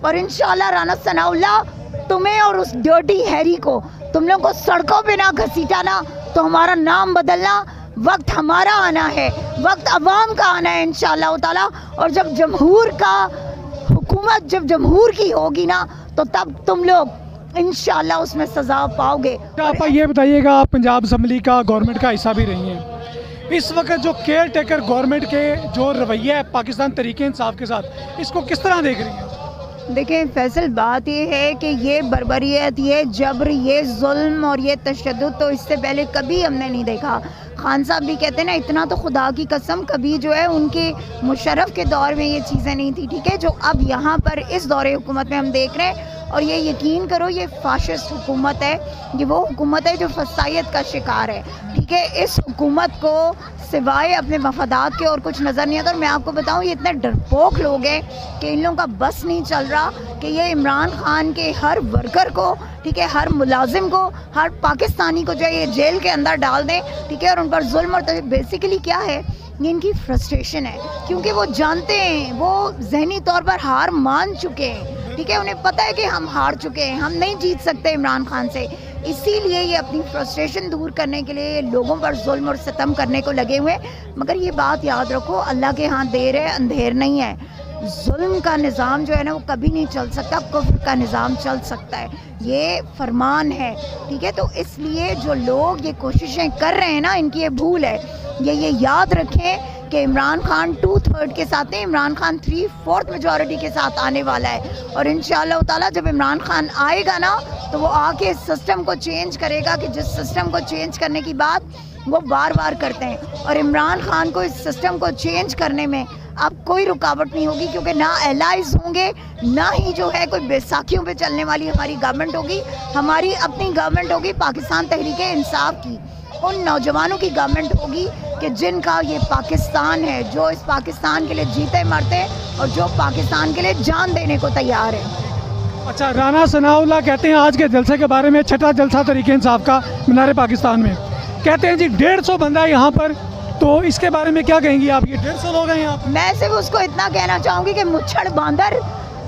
और इंशाल्लाह राना सनाउल्लाह तुम्हें और उस डर्टी हैरी को, तुम लोगों को सड़कों पे ना घसीटा ना, तो हमारा नाम बदलना, वक्त हमारा आना है, वक्त अवाम का आना है इंशाल्लाह ताला। और जब जमहूर का हुकूमत जब जमहूर की होगी ना, तो तब तुम लोग इंशाल्लाह उसमें सज़ा पाओगे। आप ये बताइएगा, आप पंजाब असम्बली का गवर्नमेंट का हिस्सा भी रही हैं, इस वक्त जो केयर टेकर गवर्नमेंट के जो रवैया है पाकिस्तान तरीके इंसाफ के साथ, इसको किस तरह देख रही हैं? देखें फैसल, बात ये है कि ये बर्बरियत, ये जबर, ये जुल्म और ये तशद्दुद तो इससे पहले कभी हमने नहीं देखा। खान साहब भी कहते हैं ना, इतना तो खुदा की कसम कभी जो है उनके मुशर्रफ के दौर में ये चीज़ें नहीं थी, ठीक है, जो अब यहाँ पर इस दौरे हुकूमत में हम देख रहे हैं। और ये यकीन करो, ये फाशिस्ट हुकूमत है, ये वो हुकूमत है जो फसायत का शिकार है, ठीक है। इस हुकूमत को सिवाय अपने मफादात के और कुछ नज़र नहीं आता। और मैं आपको बताऊं, ये इतने डरपोक लोग हैं कि इन लोगों का बस नहीं चल रहा कि ये इमरान खान के हर वर्कर को, ठीक है, हर मुलाजिम को, हर पाकिस्तानी को जो है ये जेल के अंदर डाल दें, ठीक है, और उन पर जुल्म। और बेसिकली क्या है, ये इनकी फ्रस्ट्रेशन है, क्योंकि वो जानते हैं, वो जहनी तौर पर हार मान चुके हैं, ठीक है, उन्हें पता है कि हम हार चुके हैं, हम नहीं जीत सकते इमरान खान से। इसीलिए ये अपनी फ्रस्ट्रेशन दूर करने के लिए लोगों पर जुल्म और सितम करने को लगे हुए। मगर ये बात याद रखो, अल्लाह के यहाँ देर है अंधेर नहीं है। जुल्म का निज़ाम जो है ना, वो कभी नहीं चल सकता, कुफ्र का निज़ाम चल सकता है, ये फरमान है, ठीक है। तो इसलिए जो लोग ये कोशिशें कर रहे हैं ना, इनकी ये भूल है। ये याद रखें कि इमरान खान 2/3 के साथ नहीं, इमरान खान 3/4 मेजॉरिटी के साथ आने वाला है। और इंशाअल्लाह ताला जब इमरान खान आएगा ना, तो वो आके इस सिस्टम को चेंज करेगा, कि जिस सिस्टम को चेंज करने की बात वो बार बार करते हैं। और इमरान खान को इस सिस्टम को चेंज करने में अब कोई रुकावट नहीं होगी, क्योंकि ना एलाइज होंगे, ना ही जो है कोई बैसाखियों पे चलने वाली हमारी गवर्नमेंट होगी। हमारी अपनी गवर्नमेंट होगी, पाकिस्तान तहरीक इंसाफ की, उन नौजवानों की गवर्नमेंट होगी कि जिनका ये पाकिस्तान है, जो इस पाकिस्तान के लिए जीते मरते और जो पाकिस्तान के लिए जान देने को तैयार है। अच्छा, राना सनाउल्लाह कहते हैं आज के जलसे के बारे में, छठा जलसा तरीके इंसाफ का मीनार पाकिस्तान में, कहते हैं जी 150 बंदा है यहाँ पर, तो इसके बारे में क्या कहेंगी आप? ये 150 लोग हैं यहाँ पर। मैं सिर्फ उसको इतना कहना चाहूँगी कि मुच्छड़ बांदर,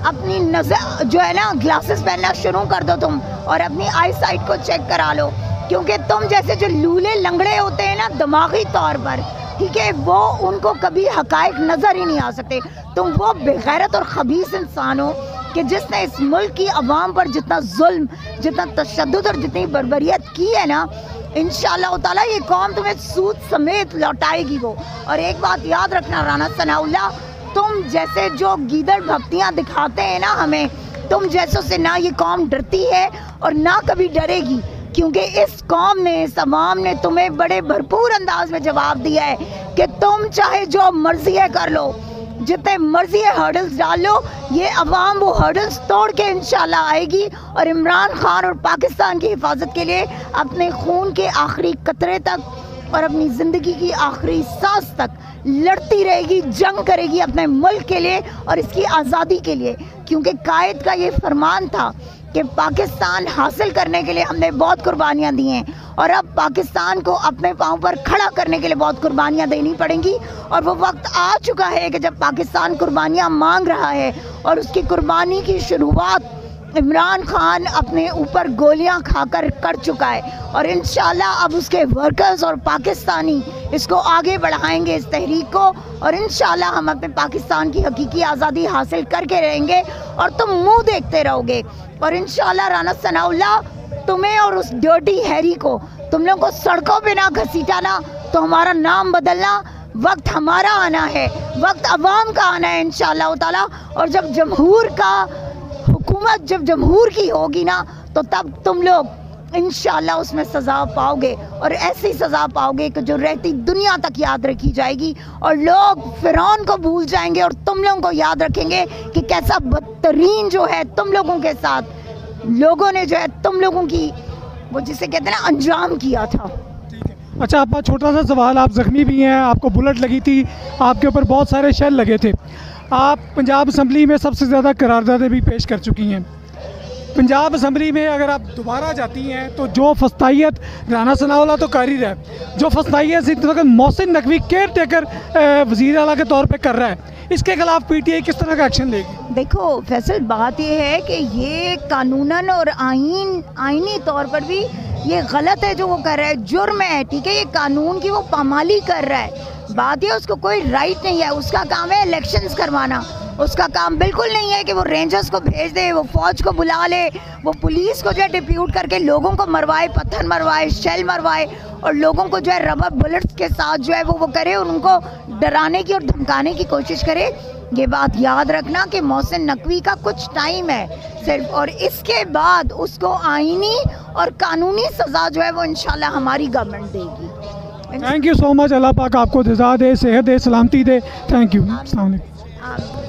अपनी नजर जो है ना, ग्लासेस पहनना शुरू कर दो तुम, और अपनी आई साइट को चेक करा लो, क्योंकि तुम जैसे जो लूले लंगड़े होते हैं ना दिमागी तौर पर, ठीक है, वो उनको कभी हकायक नज़र ही नहीं आ सकते। तुम वो बेगैरत और खबीस इंसान हो कि जिसने इस मुल्क की आवाम पर जितना जुल्म, जितना तशद्दुद और जितनी बर्बरियत की है ना, इंशाअल्लाह ताला ये कौम तुम्हें सूद समेत लौटाएगी वो। और एक बात याद रखना राना सनाउल्लाह, तुम जैसे जो गीदड़ भक्तियाँ दिखाते हैं ना हमें, तुम जैसों से ना ये कौम डरती है और ना कभी डरेगी, क्योंकि इस कौम ने, इस अवाम ने तुम्हें बड़े भरपूर अंदाज में जवाब दिया है कि तुम चाहे जो मर्जी है कर लो, जितने मर्जी है हर्डल्स डाल लो, ये अवाम वो हर्डल्स तोड़ के इंशाल्लाह आएगी और इमरान खान और पाकिस्तान की हिफाजत के लिए अपने खून के आखिरी कतरे तक और अपनी ज़िंदगी की आखिरी सांस तक लड़ती रहेगी, जंग करेगी अपने मुल्क के लिए और इसकी आज़ादी के लिए। क्योंकि कायद का ये फरमान था कि पाकिस्तान हासिल करने के लिए हमने बहुत कुर्बानियाँ दी हैं, और अब पाकिस्तान को अपने पाँव पर खड़ा करने के लिए बहुत कुर्बानियाँ देनी पड़ेंगी। और वो वक्त आ चुका है कि जब पाकिस्तान कुर्बानियाँ मांग रहा है, और उसकी कुर्बानी की शुरुआत इमरान खान अपने ऊपर गोलियां खाकर कर चुका है। और इंशाल्लाह अब उसके वर्कर्स और पाकिस्तानी इसको आगे बढ़ाएंगे, इस तहरीक को, और इंशाल्लाह हम अपने पाकिस्तान की हकीकी आज़ादी हासिल करके रहेंगे और तुम मुंह देखते रहोगे। और इंशाल्लाह राना सनाउल्लाह तुम्हें और उस डर्टी हैरी को, तुम लोगों को सड़कों पे ना घसीटा ना, तो हमारा नाम बदलना, वक्त हमारा आना है, वक्त अवाम का आना है इंशाल्लाह ताला। और जब जमहूर का हुकूमत जब जमहूर की होगी ना, तो तब तुम लोग इंशाल्लाह उसमें सज़ा पाओगे, और ऐसी सज़ा पाओगे कि जो रहती दुनिया तक याद रखी जाएगी, और लोग फिरौन को भूल जाएंगे और तुम लोगों को याद रखेंगे कि कैसा बदतरीन जो है तुम लोगों के साथ लोगों ने जो है तुम लोगों की वो जिसे कहते हैं ना अंजाम किया था। अच्छा आपका छोटा सा सवाल, आप ज़ख्मी भी हैं, आपको बुलेट लगी थी, आपके ऊपर बहुत सारे शेल लगे थे, आप पंजाब असम्बली में सबसे ज़्यादा करारदादे भी पेश कर चुकी हैं, पंजाब असम्बली में अगर आप दोबारा जाती हैं तो जो फस्तायत राना सनाउल्लाह तो कर ही रहा है, जो फस्तायत इस वक्त मोहसिन नकवी केयर टेकर वज़ीर आला के तौर पे कर रहा है, इसके खिलाफ पीटीआई किस तरह का एक्शन लेगी? देखो फैसल, बात ये है कि ये कानूनन और आईनी तौर पर भी ये गलत है जो वो कर रहा है, जुर्म है, ठीक है, ये कानून की वो पामाली कर रहा है। बात ये उसको कोई राइट नहीं है, उसका काम है इलेक्शंस करवाना, उसका काम बिल्कुल नहीं है कि वो रेंजर्स को भेज दे, वो फौज को बुला ले, वो पुलिस को जो है डिप्यूट करके लोगों को मरवाए, पत्थर मरवाए, शेल मरवाए और लोगों को जो है रबर बुलेट्स के साथ जो है वो करे, उनको डराने की और धमकाने की कोशिश करे। ये बात याद रखना कि मोहसिन नकवी का कुछ टाइम है सिर्फ, और इसके बाद उसको आईनी और कानूनी सज़ा जो है वो इंशाल्लाह हमारी गवर्नमेंट देगी। Thank you so much. अल्लाह पाक आपको जज़ा दे, सेहत दे, सलामती दे। Thank you. अस्सलाम वालेकुम।